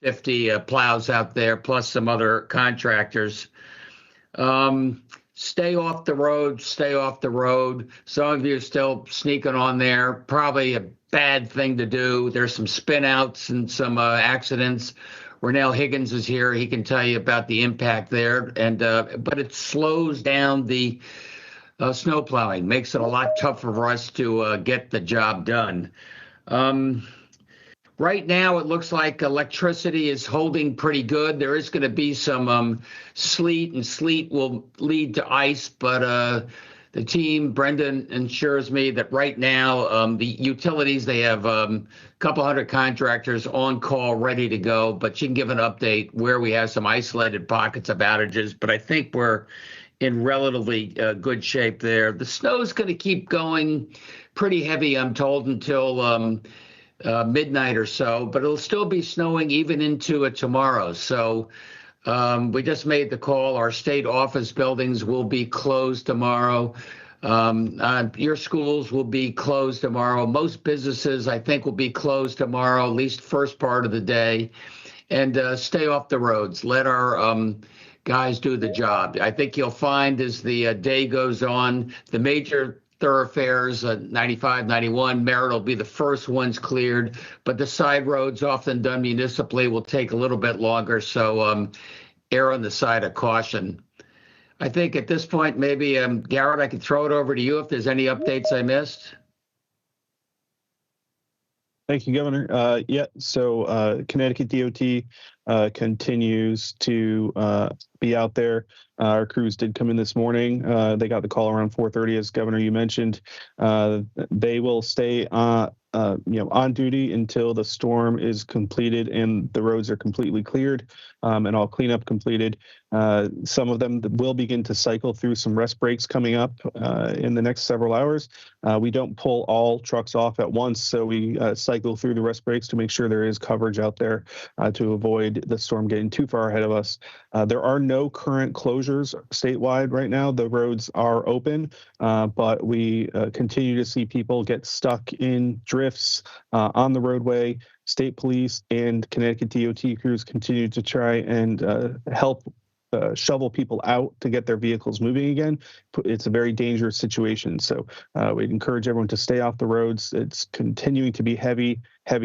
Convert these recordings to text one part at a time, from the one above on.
50 plows out there, plus some other contractors. Stay off the road, stay off the road. Some of you are still sneaking on there. Probably a bad thing to do. There's some spin outs and some accidents. Renell Higgins is here. He can tell you about the impact there. And but it slows down the snow plowing, makes it a lot tougher for us to get the job done. Right now, it looks like electricity is holding pretty good. There is going to be some sleet, and sleet will lead to ice. But the team, Brendan, assures me that right now, the utilities, they have a couple hundred contractors on call, ready to go. But she can give an update where we have some isolated pockets of outages. But I think we're in relatively good shape there. The snow is going to keep going pretty heavy, I'm told, until midnight or so, but it'll still be snowing even into tomorrow. So we just made the call. Our state office buildings will be closed tomorrow. Your schools will be closed tomorrow. Most businesses, I think, will be closed tomorrow, at least first part of the day. And stay off the roads. Let our guys do the job. I think you'll find as the day goes on, the major thoroughfares, 95, 91, Merritt will be the first ones cleared, but the side roads, often done municipally, will take a little bit longer. So err on the side of caution. I think at this point, maybe, Garrett, I could throw it over to you if there's any updates I missed. Thank you, Governor. So Connecticut DOT continues to be out there. Our crews did come in this morning. They got the call around 4:30, as Governor, you mentioned. They will stay on duty until the storm is completed and the roads are completely cleared and all cleanup completed. Some of them will begin to cycle through some rest breaks coming up in the next several hours. We don't pull all trucks off at once, so we cycle through the rest breaks to make sure there is coverage out there to avoid the storm getting too far ahead of us. There are no current closures statewide right now. The roads are open, but we continue to see people get stuck in drifts on the roadway. State police and Connecticut DOT crews continue to try and help shovel people out to get their vehicles moving again. It's a very dangerous situation. So we'd encourage everyone to stay off the roads. It's continuing to be heavy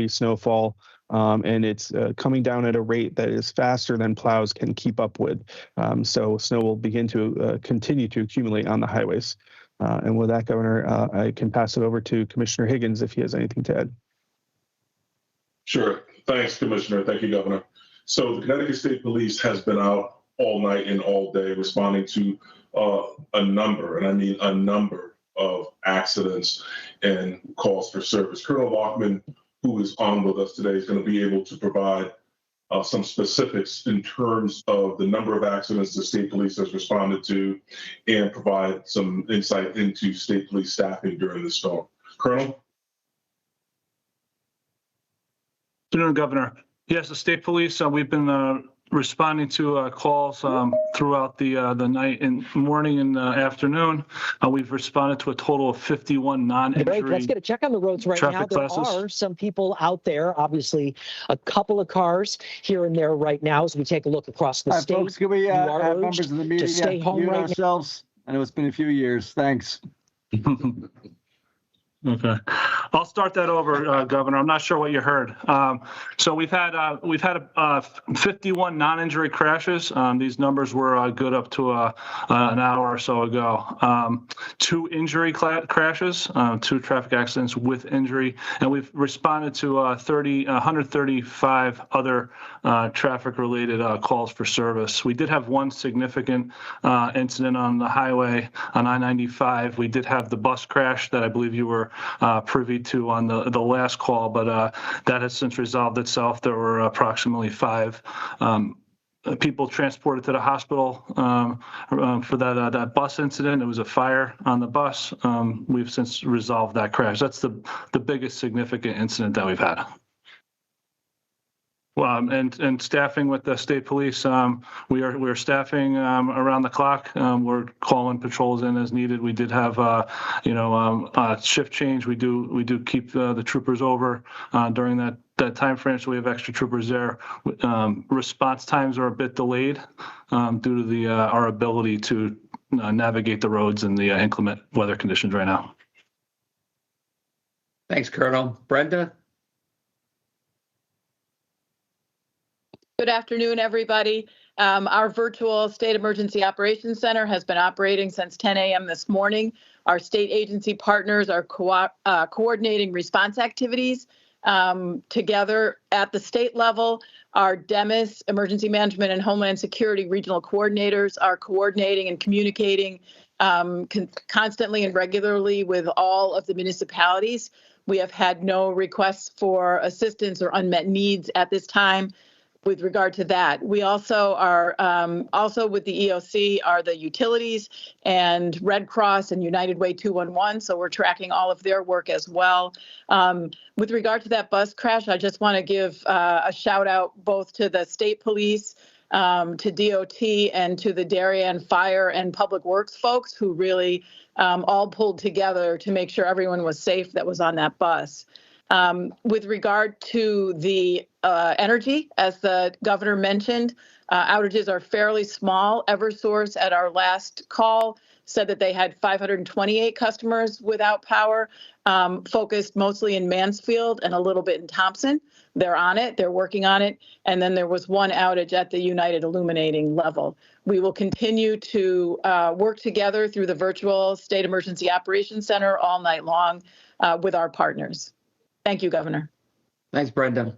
snowfall. And it's coming down at a rate that is faster than plows can keep up with. So snow will begin to continue to accumulate on the highways. And with that, Governor, I can pass it over to Commissioner Higgins if he has anything to add. Sure. Thanks, Commissioner. Thank you, Governor. So the Connecticut State Police has been out all night and all day responding to a number, and I mean a number of accidents and calls for service. Colonel Lockman, who is on with us today, is going to be able to provide some specifics in terms of the number of accidents the state police has responded to and provide some insight into state police staffing during the storm. Colonel? Good afternoon, Governor. Yes, the state police, we've been responding to calls throughout the night and morning and afternoon. We've responded to a total of 51 non-injury. Great. Let's get a check on the roads right now. There are some people out there, obviously a couple of cars here and there right now as we take a look across the state. Folks, can we have members of the media stay home mute right ourselves? I know it's been a few years. Thanks. Okay, I'll start that over, Governor. I'm not sure what you heard. So we've had 51 non-injury crashes. These numbers were good up to an hour or so ago. 2 injury crashes, 2 traffic accidents with injury, and we've responded to 135 other traffic-related calls for service. We did have one significant incident on the highway on I-95. We did have the bus crash that I believe you were privy to on the last call, but that has since resolved itself. There were approximately 5 people transported to the hospital for that bus incident. It was a fire on the bus. We've since resolved that crash. That's the biggest significant incident that we've had. And staffing with the state police, we're staffing around the clock. We're calling patrols in as needed. We did have shift change. We do keep the troopers over during that time frame, so we have extra troopers there. Response times are a bit delayed due to our ability to navigate the roads and the inclement weather conditions right now. Thanks, Colonel. Brenda? Good afternoon, everybody. Our virtual State Emergency Operations Center has been operating since 10 a.m. this morning. Our state agency partners are coordinating response activities together at the state level. Our DEMIS, Emergency Management and Homeland Security Regional Coordinators, are coordinating and communicating constantly and regularly with all of the municipalities. We have had no requests for assistance or unmet needs at this time. With regard to that, we also are also with the EOC are the utilities and Red Cross and United Way 211. So we're tracking all of their work as well. With regard to that bus crash, I just want to give a shout out both to the state police, to DOT, and to the Darien Fire and Public Works folks who really all pulled together to make sure everyone was safe that was on that bus. With regard to the energy, as the governor mentioned, outages are fairly small. Eversource at our last call said that they had 528 customers without power, focused mostly in Mansfield and a little bit in Thompson. They're on it. They're working on it. And then there was one outage at the United Illuminating level. We will continue to work together through the virtual State Emergency Operations Center all night long with our partners. Thank you, Governor. Thanks, Brenda.